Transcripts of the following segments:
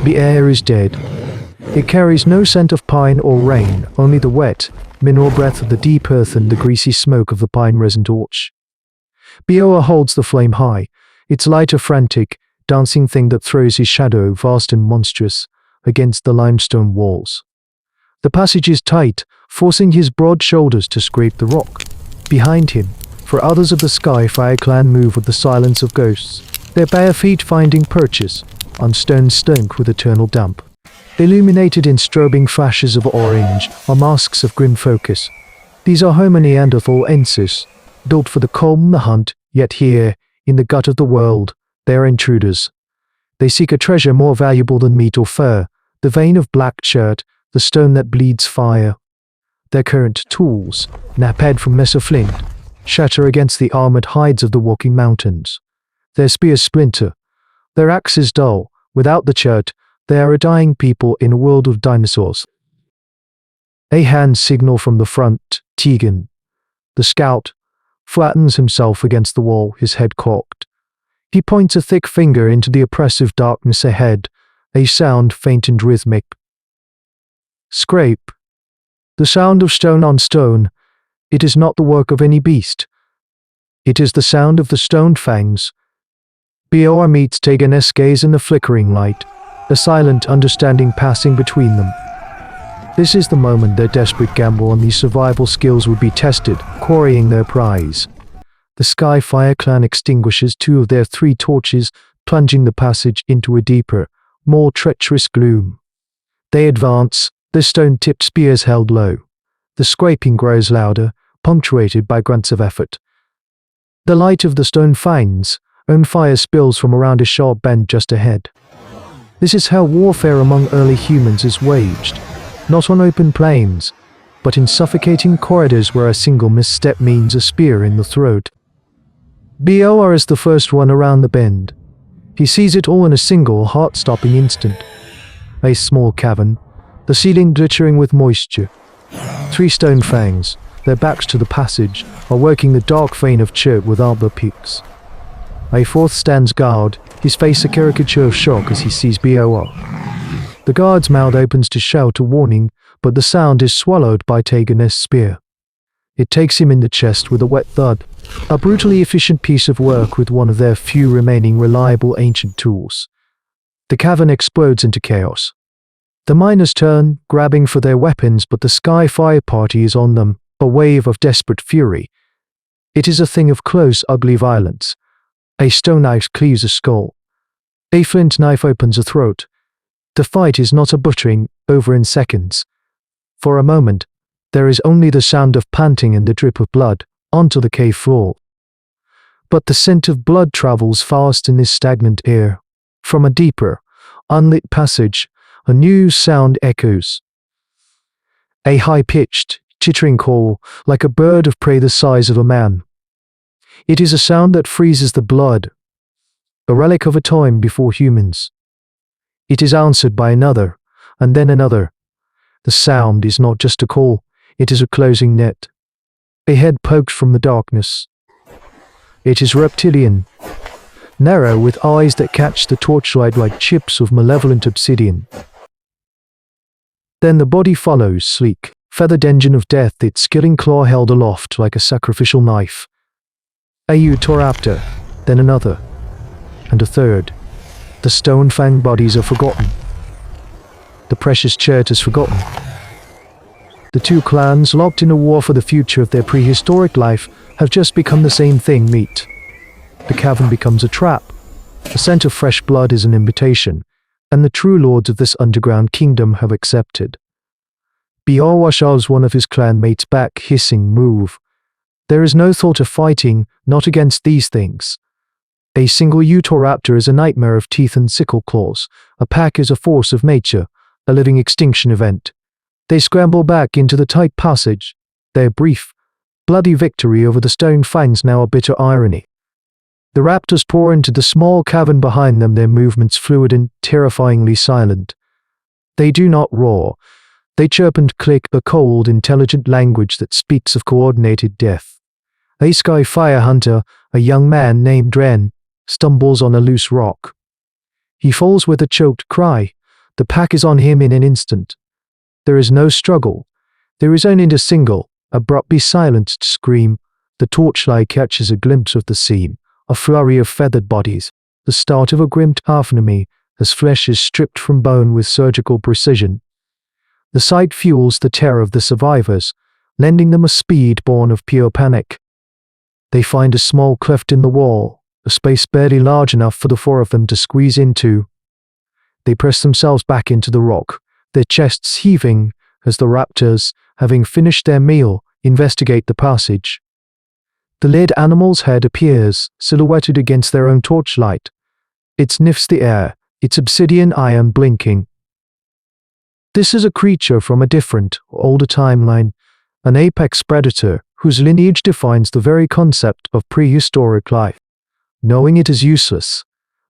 The air is dead. It carries no scent of pine or rain, only the wet, mineral breath of the deep earth and the greasy smoke of the pine resin torch. Bioa holds the flame high, its light a frantic, dancing thing that throws his shadow, vast and monstrous, against the limestone walls. The passage is tight, forcing his broad shoulders to scrape the rock. Behind him, for others of the Skyfire clan move with the silence of ghosts, their bare feet finding purchase on stone stunk with eternal damp. Illuminated in strobing flashes of orange are masks of grim focus. These are Homo neanderthalensis, built for the calm, the hunt, yet here, in the gut of the world, they are intruders. They seek a treasure more valuable than meat or fur, the vein of black chert, the stone that bleeds fire. Their current tools, naped from mesoflint, shatter against the armored hides of the walking mountains. Their spears splinter, their axes dull. Without the chert, they are a dying people in a world of dinosaurs. A hand signal from the front, Tegan. The scout flattens himself against the wall, his head cocked. He points a thick finger into the oppressive darkness ahead, a sound faint and rhythmic. Scrape. The sound of stone on stone. It is not the work of any beast. It is the sound of the stoned fangs. Bioa meets Tegan's gaze in the flickering light, a silent understanding passing between them. This is the moment their desperate gamble on these survival skills would be tested, quarrying their prize. The Skyfire clan extinguishes 2 of their 3 torches, plunging the passage into a deeper, more treacherous gloom. They advance, their stone-tipped spears held low. The scraping grows louder, punctuated by grunts of effort. The light of the stone finds, own fire spills from around a sharp bend just ahead. This is how warfare among early humans is waged, not on open plains, but in suffocating corridors where a single misstep means a spear in the throat. Bioa is the first one around the bend. He sees it all in a single, heart-stopping instant. A small cavern, the ceiling glittering with moisture. 3 stone fangs, their backs to the passage, are working the dark vein of chert with arbor peaks. A 4th stands guard, his face a caricature of shock as he sees Bioa. The guard's mouth opens to shout a warning, but the sound is swallowed by Tegan's spear. It takes him in the chest with a wet thud, a brutally efficient piece of work with one of their few remaining reliable ancient tools. The cavern explodes into chaos. The miners turn, grabbing for their weapons, but the Skyfire party is on them, a wave of desperate fury. It is a thing of close, ugly violence. A stone knife cleaves a skull. A flint knife opens a throat. The fight is not a butchering, over in seconds. For a moment, there is only the sound of panting and the drip of blood onto the cave floor. But the scent of blood travels fast in this stagnant air. From a deeper, unlit passage, a new sound echoes. A high-pitched, chittering call, like a bird of prey the size of a man. It is a sound that freezes the blood, a relic of a time before humans. It is answered by another, and then another. The sound is not just a call, it is a closing net. A head poked from the darkness. It is reptilian, narrow with eyes that catch the torchlight like chips of malevolent obsidian. Then the body follows, sleek, feathered engine of death, its killing claw held aloft like a sacrificial knife. A Utahraptor, then another, and a third. The stone-fanged bodies are forgotten. The precious chert is forgotten. The 2 clans, locked in a war for the future of their prehistoric life, have just become the same thing, meat. The cavern becomes a trap. The scent of fresh blood is an invitation, and the true lords of this underground kingdom have accepted. Bioa shoves one of his clan mates back, hissing, "Move." There is no thought of fighting, not against these things. A single Utahraptor is a nightmare of teeth and sickle claws. A pack is a force of nature, a living extinction event. They scramble back into the tight passage, their brief, bloody victory over the stone fangs now a bitter irony. The raptors pour into the small cavern behind them, their movements fluid and terrifyingly silent. They do not roar. They chirp and click, a cold, intelligent language that speaks of coordinated death. A Skyfire hunter, a young man named Ren, stumbles on a loose rock. He falls with a choked cry, The pack is on him in an instant. There is no struggle. There is only a single, abruptly silenced scream. The torchlight catches a glimpse of the scene, a flurry of feathered bodies, the start of a grim taphonomy as flesh is stripped from bone with surgical precision. The sight fuels the terror of the survivors, lending them a speed born of pure panic. They find a small cleft in the wall, a space barely large enough for the four of them to squeeze into. They press themselves back into the rock, their chests heaving as the raptors, having finished their meal, investigate the passage. The lead animal's head appears, silhouetted against their own torchlight. It sniffs the air, its obsidian iron blinking. This is a creature from a different, older timeline, an apex predator whose lineage defines the very concept of prehistoric life. Knowing it is useless.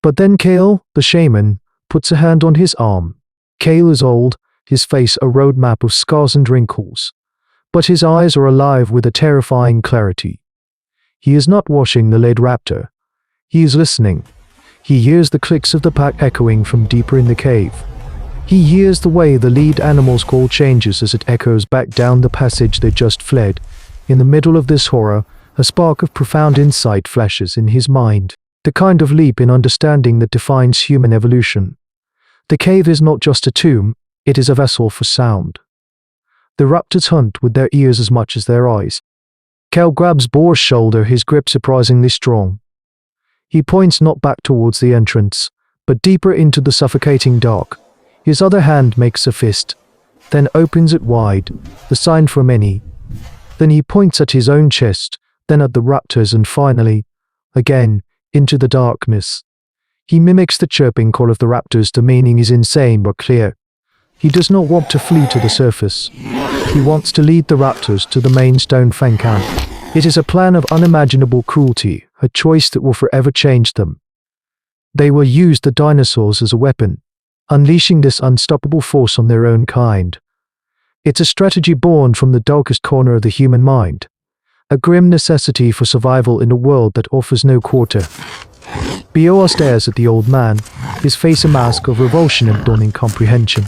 But then Kale, the shaman, puts a hand on his arm. Kale is old, his face a roadmap of scars and wrinkles. But his eyes are alive with a terrifying clarity. He is not watching the lead raptor. He is listening. He hears the clicks of the pack echoing from deeper in the cave. He hears the way the lead animal's call changes as it echoes back down the passage they just fled. In the middle of this horror, a spark of profound insight flashes in his mind, the kind of leap in understanding that defines human evolution. The cave is not just a tomb, it is a vessel for sound. The raptors hunt with their ears as much as their eyes. Kel grabs Boar's shoulder, his grip surprisingly strong. He points not back towards the entrance, but deeper into the suffocating dark. His other hand makes a fist, then opens it wide, the sign for many. Then he points at his own chest, then at the raptors and finally, again, into the darkness. He mimics the chirping call of the raptors. The meaning is insane but clear. He does not want to flee to the surface. He wants to lead the raptors to the main stone fang camp. It is a plan of unimaginable cruelty, a choice that will forever change them. They will use the dinosaurs as a weapon, unleashing this unstoppable force on their own kind. It's a strategy born from the darkest corner of the human mind, a grim necessity for survival in a world that offers no quarter. Bioa stares at the old man, his face a mask of revulsion and dawning comprehension.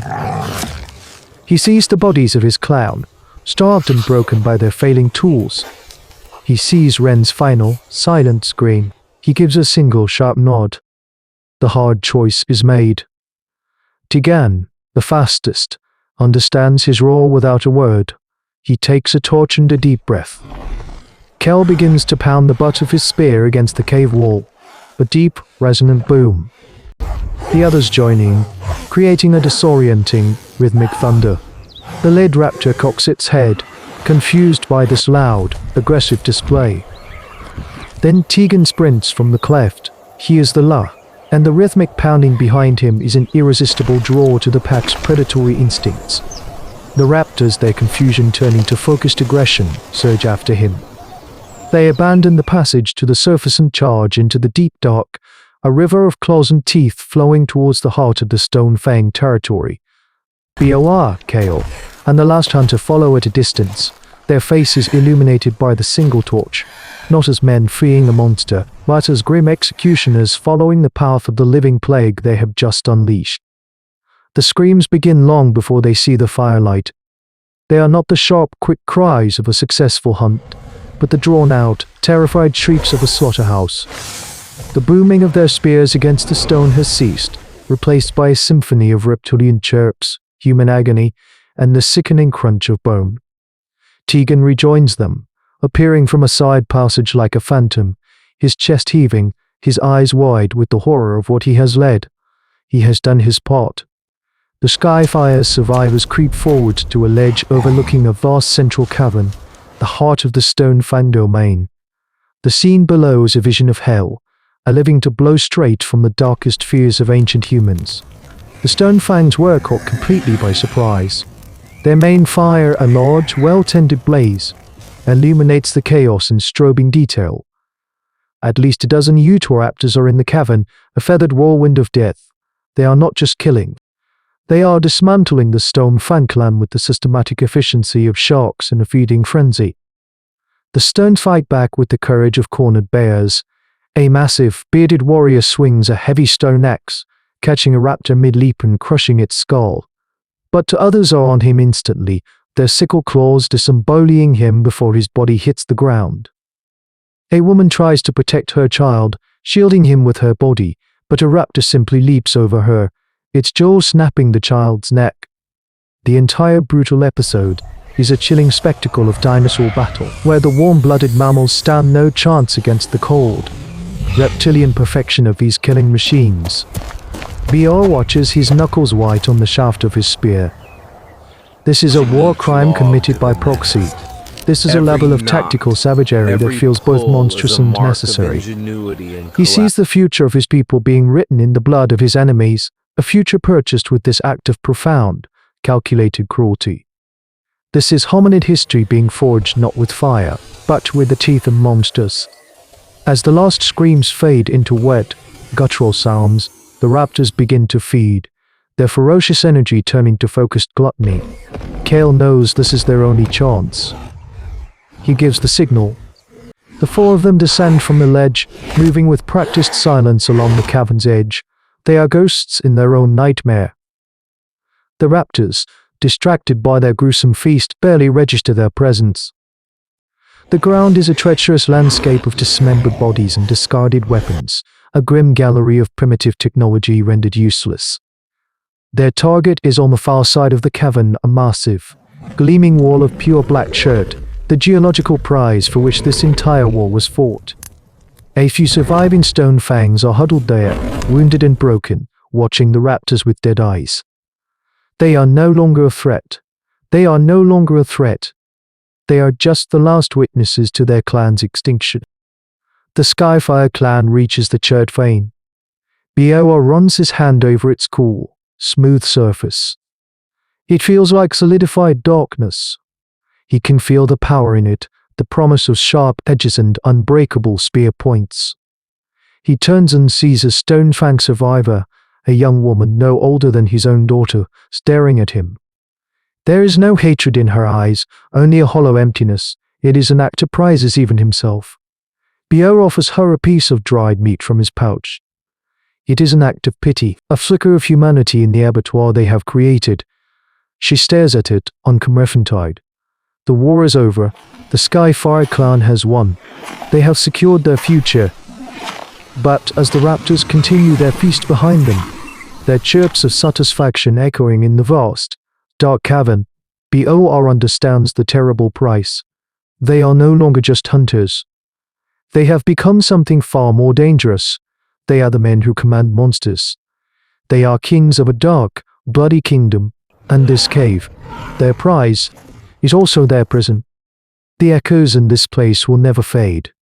He sees the bodies of his clown, starved and broken by their failing tools. He sees Ren's final, silent scream. He gives a single sharp nod. The hard choice is made. Tigan, the fastest, understands his role without a word. He takes a torch and a deep breath. Kel begins to pound the butt of his spear against the cave wall, a deep, resonant boom. The others join in, creating a disorienting, rhythmic thunder. The lead raptor cocks its head, confused by this loud, aggressive display. Then Tegan sprints from the cleft. He is the la, and the rhythmic pounding behind him is an irresistible draw to the pack's predatory instincts. The raptors, their confusion turning to focused aggression, surge after him. They abandon the passage to the surface and charge into the deep dark, a river of claws and teeth flowing towards the heart of the Stone Fang territory. Boa, Kale, and the last hunter follow at a distance, their faces illuminated by the single torch, not as men fleeing a monster, but as grim executioners following the path of the living plague they have just unleashed. The screams begin long before they see the firelight. They are not the sharp, quick cries of a successful hunt, but the drawn-out, terrified shrieks of a slaughterhouse. The booming of their spears against the stone has ceased, replaced by a symphony of reptilian chirps, human agony, and the sickening crunch of bone. Tegan rejoins them, appearing from a side passage like a phantom, his chest heaving, his eyes wide with the horror of what he has led. He has done his part. The Skyfire's survivors creep forward to a ledge overlooking a vast central cavern, the heart of the Stone Fang domain. The scene below is a vision of hell, a living to blow straight from the darkest fears of ancient humans. The Stone Fangs were caught completely by surprise. Their main fire, a large, well-tended blaze, illuminates the chaos in strobing detail. At least a dozen Utahraptors are in the cavern, a feathered whirlwind of death. They are not just killing. They are dismantling the Stone Fang clan with the systematic efficiency of sharks in a feeding frenzy. The Stone fight back with the courage of cornered bears. A massive, bearded warrior swings a heavy stone axe, catching a raptor mid-leap and crushing its skull. But to others are on him instantly, their sickle claws disemboweling him before his body hits the ground. A woman tries to protect her child, shielding him with her body, but a raptor simply leaps over her, its jaw snapping the child's neck. The entire brutal episode is a chilling spectacle of dinosaur battle, where the warm-blooded mammals stand no chance against the cold, reptilian perfection of these killing machines. BR watches his knuckles white on the shaft of his spear. This is a war crime committed by proxy. This is a level of tactical savagery that feels both monstrous and necessary. He sees the future of his people being written in the blood of his enemies, a future purchased with this act of profound, calculated cruelty. This is hominid history being forged not with fire, but with the teeth of monsters. As the last screams fade into wet, guttural sounds, the raptors begin to feed, their ferocious energy turning to focused gluttony. Kale knows this is their only chance. He gives the signal. The four of them descend from the ledge, moving with practiced silence along the cavern's edge. They are ghosts in their own nightmare. The raptors, distracted by their gruesome feast, barely register their presence. The ground is a treacherous landscape of dismembered bodies and discarded weapons, a grim gallery of primitive technology rendered useless. Their target is on the far side of the cavern, a massive, gleaming wall of pure black chert, the geological prize for which this entire war was fought. A few surviving stone fangs are huddled there, wounded and broken, watching the raptors with dead eyes. They are no longer a threat. They are no longer a threat. They are just the last witnesses to their clan's extinction. The Skyfire clan reaches the chert vein. Bioa runs his hand over its cool, smooth surface. It feels like solidified darkness. He can feel the power in it, the promise of sharp edges and unbreakable spear points. He turns and sees a stone-fang survivor, a young woman no older than his own daughter, staring at him. There is no hatred in her eyes, only a hollow emptiness. It is an actor prizes even himself. Bio offers her a piece of dried meat from his pouch. It is an act of pity, a flicker of humanity in the abattoir they have created. She stares at it, unconfronted. The war is over. The Skyfire clan has won. They have secured their future. But as the raptors continue their feast behind them, their chirps of satisfaction echoing in the vast, dark cavern, BOR understands the terrible price. They are no longer just hunters. They have become something far more dangerous. They are the men who command monsters. They are kings of a dark, bloody kingdom, and this cave, their prize, is also their prison. The echoes in this place will never fade.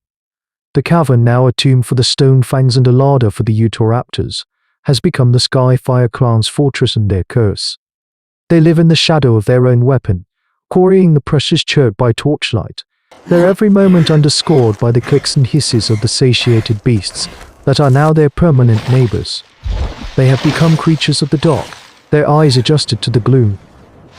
The cavern, now a tomb for the stone fangs and a larder for the Utahraptors, has become the Skyfire clan's fortress and their curse. They live in the shadow of their own weapon, quarrying the precious chert by torchlight, their every moment underscored by the clicks and hisses of the satiated beasts that are now their permanent neighbors. They have become creatures of the dark, their eyes adjusted to the gloom.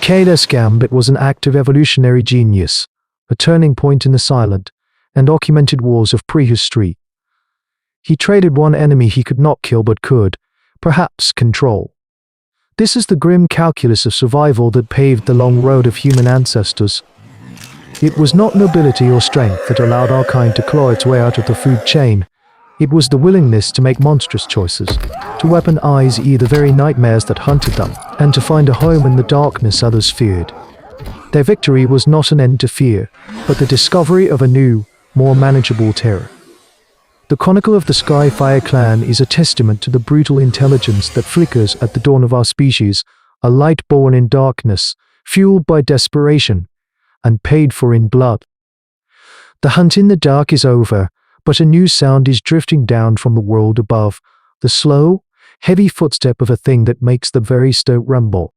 Kale's gambit was an act of evolutionary genius, a turning point in the silent and documented wars of prehistory. He traded one enemy he could not kill but could, perhaps, control. This is the grim calculus of survival that paved the long road of human ancestors. It was not nobility or strength that allowed our kind to claw its way out of the food chain. It was the willingness to make monstrous choices, to weaponize the very nightmares that hunted them, and to find a home in the darkness others feared. Their victory was not an end to fear, but the discovery of a new, more manageable terror. The Chronicle of the Skyfire clan is a testament to the brutal intelligence that flickers at the dawn of our species, a light born in darkness, fueled by desperation, and paid for in blood. The hunt in the dark is over, but a new sound is drifting down from the world above, the slow, heavy footstep of a thing that makes the very stone rumble.